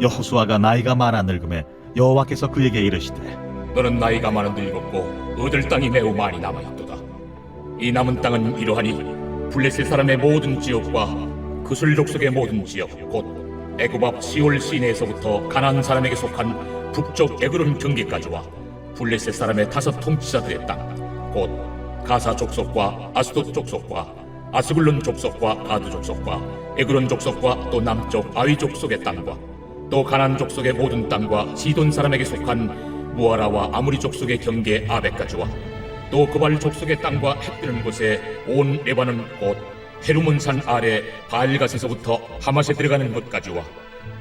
여호수아가 나이가 많아 늙음에 여호와께서 그에게 이르시되 너는 나이가 많아 늙었고 얻을 땅이 매우 많이 남아있도다. 이 남은 땅은 이러하니 블레셋 사람의 모든 지역과 그술 족속의 모든 지역 곧 애굽 앞 시올 시내에서부터 가나안 사람에게 속한 북쪽 에그론 경계까지와 블레셋 사람의 5 통치자들의 땅 곧 가사 족속과 아스돗 족속과 아스글론 족속과 가드 족속과 에그론 족속과 또 남쪽 아위 족속의 땅과 또 가나안 족속의 모든 땅과 시돈 사람에게 속한 무아라와 아무리 족속의 경계 아벡까지와 또 그발 족속의 땅과 해뜨는 곳에 온 레바논 곧 헤르몬산 아래 바알갓에서부터 하맛에 들어가는 곳까지와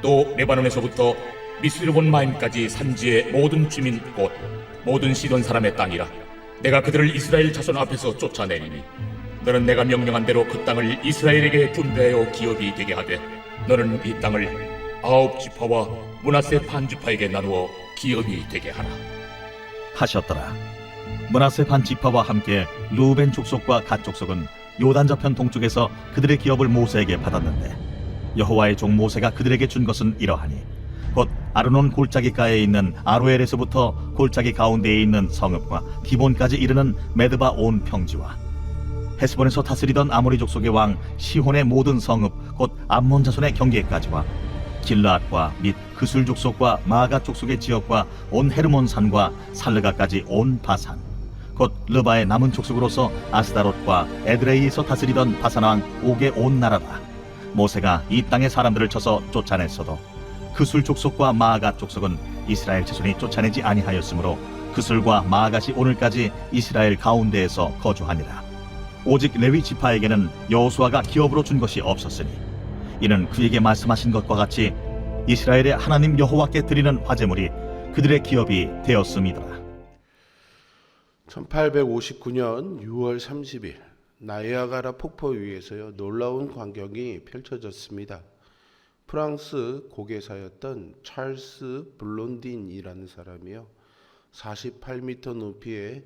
또 레바논에서부터 미스르본 마임까지 산지의 모든 주민 곧 모든 시돈 사람의 땅이라. 내가 그들을 이스라엘 자손 앞에서 쫓아내리니 너는 내가 명령한 대로 그 땅을 이스라엘에게 분배하여 기업이 되게 하되 너는 이 땅을 9 지파와 므낫세 반 지파에게 나누어 기업이 되게 하라 하셨더라. 므낫세 반 지파와 함께 루벤 족속과 갓 족속은 요단 저편 동쪽에서 그들의 기업을 모세에게 받았는데 여호와의 종 모세가 그들에게 준 것은 이러하니 곧 아르논 골짜기가에 있는 아로엘에서부터 골짜기 가운데에 있는 성읍과 기본까지 이르는 메드바 온 평지와 헤스본에서 다스리던 아모리 족속의 왕 시혼의 모든 성읍 곧 암몬 자손의 경계까지와 길라앗과 및 그술 족속과 마가 족속의 지역과 온 헤르몬 산과 살르가까지 온 바산 곧 르바의 남은 족속으로서 아스다롯과 에드레이에서 다스리던 바산 왕 옥의 온 나라라. 모세가 이 땅의 사람들을 쳐서 쫓아냈어도 그술 족속과 마가 족속은 이스라엘 자손이 쫓아내지 아니하였으므로 그술과 마갓이 오늘까지 이스라엘 가운데에서 거주하니라. 오직 레위 지파에게는 여호수아가 기업으로 준 것이 없었으니 이는 그에게 말씀하신 것과 같이 이스라엘의 하나님 여호와께 드리는 화제물이 그들의 기업이 되었음이더라. 1859년 6월 30일 나이아가라 폭포 위에서요 놀라운 광경이 펼쳐졌습니다. 프랑스 고개사였던 찰스 블론딘이라는 사람이요 48m 높이에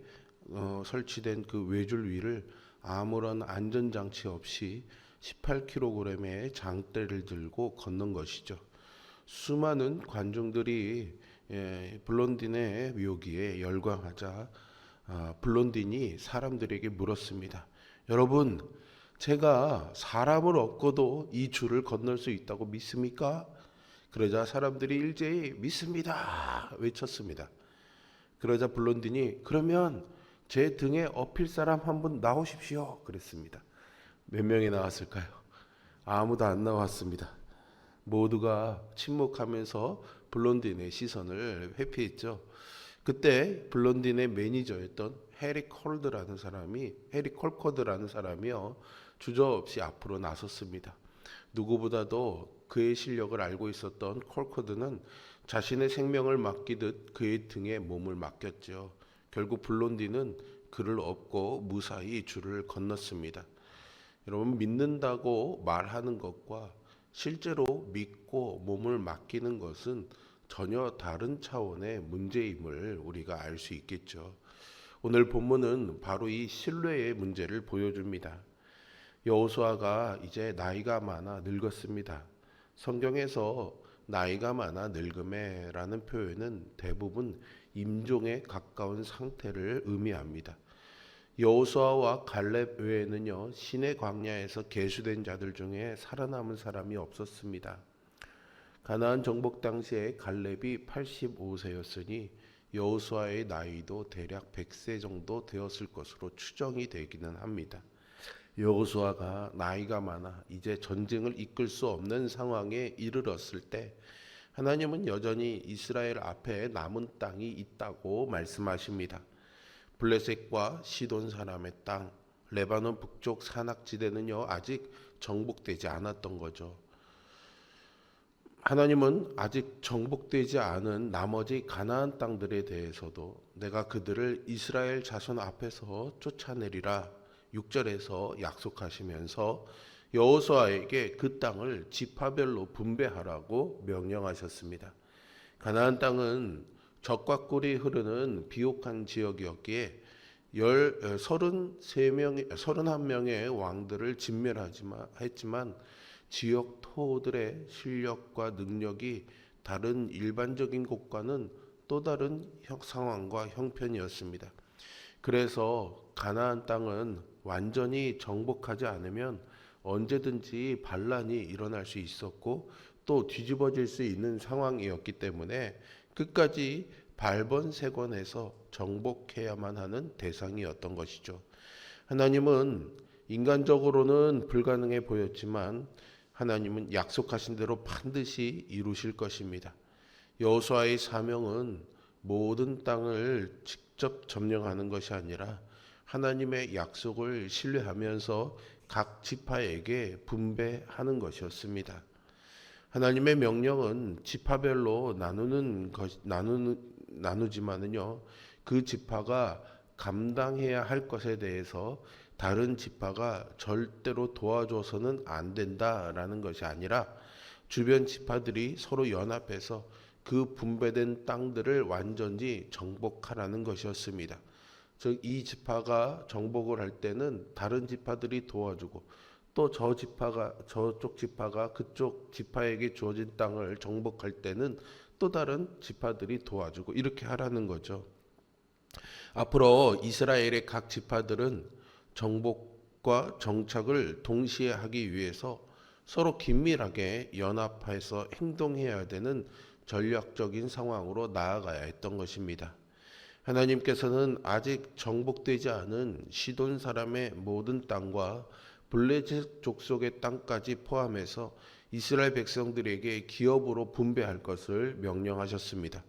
설치된 그 외줄 위를 아무런 안전장치 없이 18kg의 장대를 들고 걷는 것이죠. 수많은 관중들이 블론딘의 묘기에 열광하자 블론딘이 사람들에게 물었습니다. 여러분, 제가 사람을 얻고도 이 줄을 건널 수 있다고 믿습니까? 그러자 사람들이 일제히 믿습니다 외쳤습니다. 그러자 블론딘이 그러면 제 등에 업힐 사람 한 분 나오십시오 그랬습니다. 몇 명이 나왔을까요? 아무도 안 나왔습니다. 모두가 침묵하면서 블론딘의 시선을 회피했죠. 그때 블론딘의 매니저였던 해리 콜코드라는 사람이요 주저없이 앞으로 나섰습니다. 누구보다도 그의 실력을 알고 있었던 콜코드는 자신의 생명을 맡기듯 그의 등에 몸을 맡겼죠. 결국 블론딘은 그를 업고 무사히 줄을 건넜습니다. 여러분, 믿는다고 말하는 것과 실제로 믿고 몸을 맡기는 것은 전혀 다른 차원의 문제임을 우리가 알 수 있겠죠. 오늘 본문은 바로 이 신뢰의 문제를 보여줍니다. 여호수아가 이제 나이가 많아 늙었습니다. 성경에서 나이가 많아 늙음에라는 표현은 대부분 임종에 가까운 상태를 의미합니다. 여호수아와 갈렙 외에는요 시내 광야에서 계수된 자들 중에 살아남은 사람이 없었습니다. 가나안 정복 당시에 갈렙이 85세였으니 여호수아의 나이도 대략 100세 정도 되었을 것으로 추정이 되기는 합니다. 여호수아가 나이가 많아 이제 전쟁을 이끌 수 없는 상황에 이르렀을 때 하나님은 여전히 이스라엘 앞에 남은 땅이 있다고 말씀하십니다. 블레셋과 시돈 사람의 땅, 레바논 북쪽 산악지대는요 아직 정복되지 않았던 거죠. 하나님은 아직 정복되지 않은 나머지 가나안 땅들에 대해서도 내가 그들을 이스라엘 자손 앞에서 쫓아내리라 6절에서 약속하시면서 여호수아에게 그 땅을 지파별로 분배하라고 명령하셨습니다. 가나안 땅은 적과 꿀이 흐르는 비옥한 지역이었기에 31명의 왕들을 진멸했지만 지역 토호들의 실력과 능력이 다른 일반적인 곳과는 또 다른 상황과 형편이었습니다. 그래서 가나안 땅은 완전히 정복하지 않으면 언제든지 반란이 일어날 수 있었고 또 뒤집어질 수 있는 상황이었기 때문에 끝까지 발번세건해서 정복해야만 하는 대상이었던 것이죠. 하나님은 인간적으로는 불가능해 보였지만 하나님은 약속하신 대로 반드시 이루실 것입니다. 여호수아의 사명은 모든 땅을 직접 점령하는 것이 아니라 하나님의 약속을 신뢰하면서 각 지파에게 분배하는 것이었습니다. 하나님의 명령은 지파별로 나누지만은요, 그 지파가 감당해야 할 것에 대해서 다른 지파가 절대로 도와줘서는 안 된다라는 것이 아니라 주변 지파들이 서로 연합해서 그 분배된 땅들을 완전히 정복하라는 것이었습니다. 즉 이 지파가 정복을 할 때는 다른 지파들이 도와주고 또 저쪽 지파가 그쪽 지파에게 주어진 땅을 정복할 때는 또 다른 지파들이 도와주고 이렇게 하라는 거죠. 앞으로 이스라엘의 각 지파들은 정복과 정착을 동시에 하기 위해서 서로 긴밀하게 연합해서 행동해야 되는 전략적인 상황으로 나아가야 했던 것입니다. 하나님께서는 아직 정복되지 않은 시돈 사람의 모든 땅과 블레셋 족속의 땅까지 포함해서 이스라엘 백성들에게 기업으로 분배할 것을 명령하셨습니다.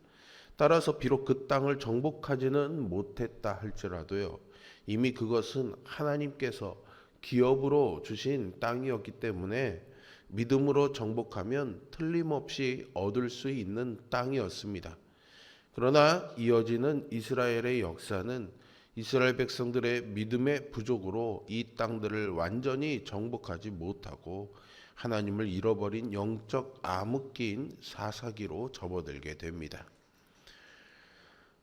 따라서 비록 그 땅을 정복하지는 못했다 할지라도요, 이미 그것은 하나님께서 기업으로 주신 땅이었기 때문에 믿음으로 정복하면 틀림없이 얻을 수 있는 땅이었습니다. 그러나 이어지는 이스라엘의 역사는 이스라엘 백성들의 믿음의 부족으로 이 땅들을 완전히 정복하지 못하고 하나님을 잃어버린 영적 암흑기인 사사기로 접어들게 됩니다.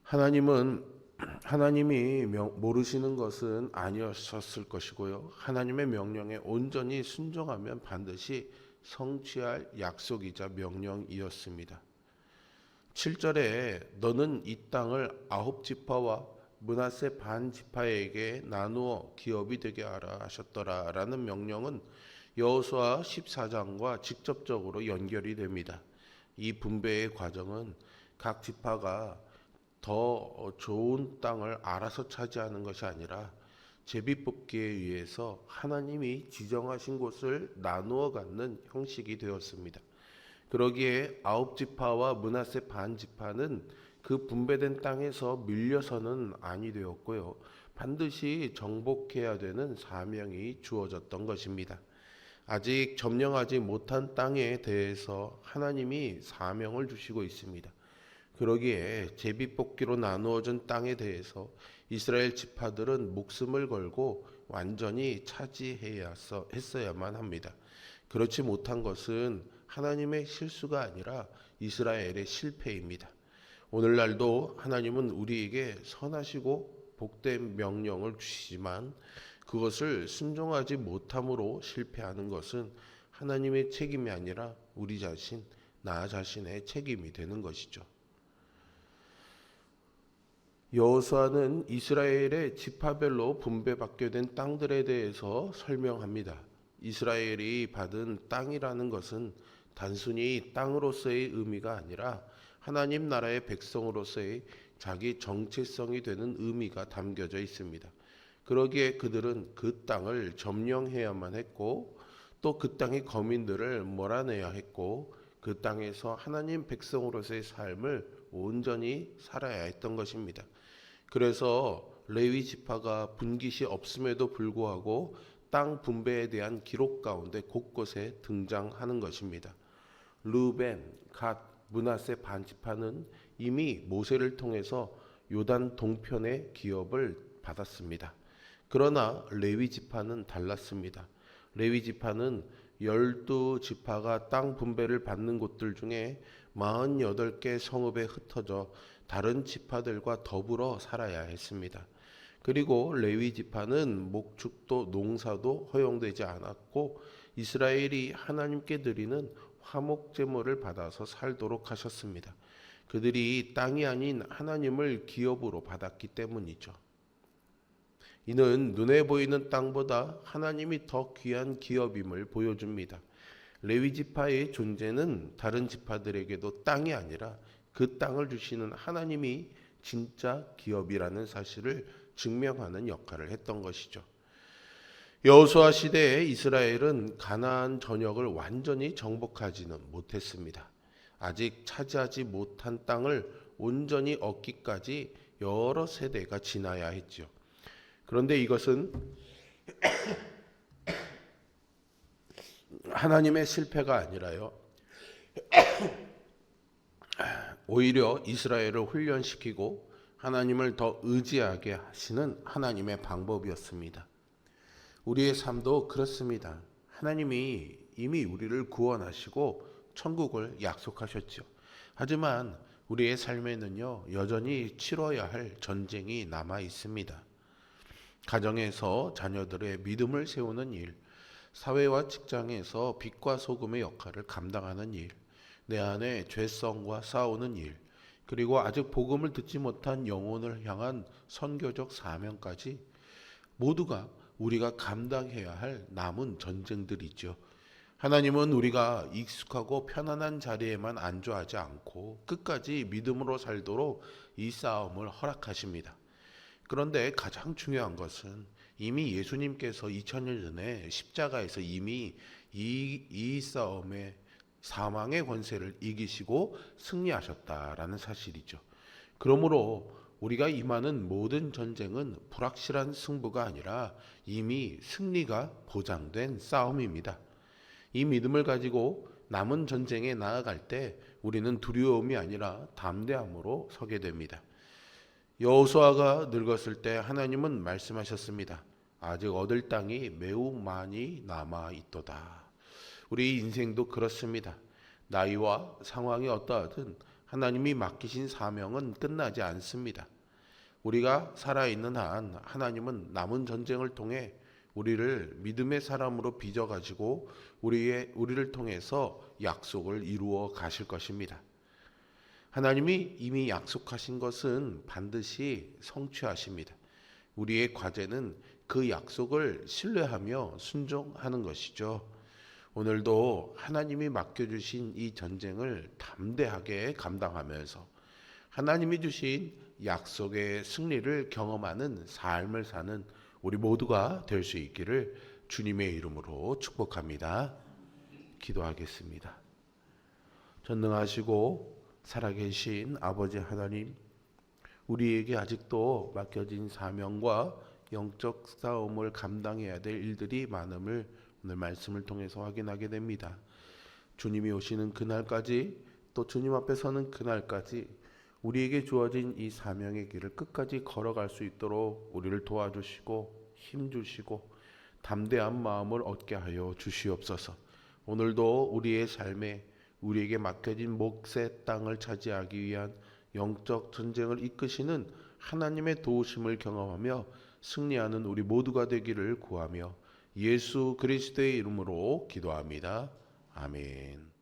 하나님이 모르시는 것은 아니었을 것이고요. 하나님의 명령에 온전히 순종하면 반드시 성취할 약속이자 명령이었습니다. 7절에 너는 이 땅을 9지파와 므낫세 반 지파에게 나누어 기업이 되게 하라 하셨더라 라는 명령은 여호수아 14장과 직접적으로 연결이 됩니다. 이 분배의 과정은 각 지파가 더 좋은 땅을 알아서 차지하는 것이 아니라 제비뽑기에 의해서 하나님이 지정하신 곳을 나누어 갖는 형식이 되었습니다. 그러기에 9지파와 므낫세 반 지파는 그 분배된 땅에서 밀려서는 아니 되었고요. 반드시 정복해야 되는 사명이 주어졌던 것입니다. 아직 점령하지 못한 땅에 대해서 하나님이 사명을 주시고 있습니다. 그러기에 제비뽑기로 나누어진 땅에 대해서 이스라엘 지파들은 목숨을 걸고 완전히 차지해야 했어야만 합니다. 그렇지 못한 것은 하나님의 실수가 아니라 이스라엘의 실패입니다. 오늘날도 하나님은 우리에게 선하시고 복된 명령을 주시지만 그것을 순종하지 못함으로 실패하는 것은 하나님의 책임이 아니라 우리 자신, 나 자신의 책임이 되는 것이죠. 여호수아는 이스라엘의 지파별로 분배받게 된 땅들에 대해서 설명합니다. 이스라엘이 받은 땅이라는 것은 단순히 땅으로서의 의미가 아니라 하나님 나라의 백성으로서의 자기 정체성이 되는 의미가 담겨져 있습니다. 그러기에 그들은 그 땅을 점령해야만 했고 또 그 땅의 거민들을 몰아내야 했고 그 땅에서 하나님 백성으로서의 삶을 온전히 살아야 했던 것입니다. 그래서 레위 지파가 분깃이 없음에도 불구하고 땅 분배에 대한 기록 가운데 곳곳에 등장하는 것입니다. 르벤, 갓, 므낫세 반 지파는 이미 모세를 통해서 요단 동편의 기업을 받았습니다. 그러나 레위 지파는 달랐습니다. 레위 지파는 12지파가 땅 분배를 받는 곳들 중에 48개 성읍에 흩어져 다른 지파들과 더불어 살아야 했습니다. 그리고 레위 지파는 목축도 농사도 허용되지 않았고 이스라엘이 하나님께 드리는 화목 제물을 받아서 살도록 하셨습니다. 그들이 땅이 아닌 하나님을 기업으로 받았기 때문이죠. 이는 눈에 보이는 땅보다 하나님이 더 귀한 기업임을 보여줍니다. 레위 지파의 존재는 다른 지파들에게도 땅이 아니라 그 땅을 주시는 하나님이 진짜 기업이라는 사실을 증명하는 역할을 했던 것이죠. 여호수아 시대에 이스라엘은 가나안 전역을 완전히 정복하지는 못했습니다. 아직 차지하지 못한 땅을 온전히 얻기까지 여러 세대가 지나야 했죠. 그런데 이것은 하나님의 실패가 아니라요, 오히려 이스라엘을 훈련시키고 하나님을 더 의지하게 하시는 하나님의 방법이었습니다. 우리의 삶도 그렇습니다. 하나님이 이미 우리를 구원하시고 천국을 약속하셨죠. 하지만 우리의 삶에는요, 여전히 치러야 할 전쟁이 남아 있습니다. 가정에서 자녀들의 믿음을 세우는 일, 사회와 직장에서 빛과 소금의 역할을 감당하는 일, 내 안에 죄성과 싸우는 일, 그리고 아직 복음을 듣지 못한 영혼을 향한 선교적 사명까지 모두가 우리가 감당해야 할 남은 전쟁들이죠. 하나님은 우리가 익숙하고 편안한 자리에만 안주하지 않고 끝까지 믿음으로 살도록 이 싸움을 허락하십니다. 그런데 가장 중요한 것은 이미 예수님께서 2000년 전에 십자가에서 이미 이 싸움의 사망의 권세를 이기시고 승리하셨다라는 사실이죠. 그러므로 우리가 임하는 모든 전쟁은 불확실한 승부가 아니라 이미 승리가 보장된 싸움입니다. 이 믿음을 가지고 남은 전쟁에 나아갈 때 우리는 두려움이 아니라 담대함으로 서게 됩니다. 여호수아가 늙었을 때 하나님은 말씀하셨습니다. 아직 얻을 땅이 매우 많이 남아 있도다. 우리 인생도 그렇습니다. 나이와 상황이 어떠하든 하나님이 맡기신 사명은 끝나지 않습니다. 우리가 살아있는 한 하나님은 남은 전쟁을 통해 우리를 믿음의 사람으로 빚어가지고 우리를 통해서 약속을 이루어 가실 것입니다. 하나님이 이미 약속하신 것은 반드시 성취하십니다. 우리의 과제는 그 약속을 신뢰하며 순종하는 것이죠. 오늘도 하나님이 맡겨주신 이 전쟁을 담대하게 감당하면서 하나님이 주신 약속의 승리를 경험하는 삶을 사는 우리 모두가 될 수 있기를 주님의 이름으로 축복합니다. 기도하겠습니다. 전능하시고 살아계신 아버지 하나님, 우리에게 아직도 맡겨진 사명과 영적 싸움을 감당해야 될 일들이 많음을 오늘 말씀을 통해서 확인하게 됩니다. 주님이 오시는 그날까지, 또 주님 앞에 서는 그날까지 우리에게 주어진 이 사명의 길을 끝까지 걸어갈 수 있도록 우리를 도와주시고 힘주시고 담대한 마음을 얻게 하여 주시옵소서. 오늘도 우리의 삶에 우리에게 맡겨진 몫의 땅을 차지하기 위한 영적 전쟁을 이끄시는 하나님의 도우심을 경험하며 승리하는 우리 모두가 되기를 구하며 예수 그리스도의 이름으로 기도합니다. 아멘.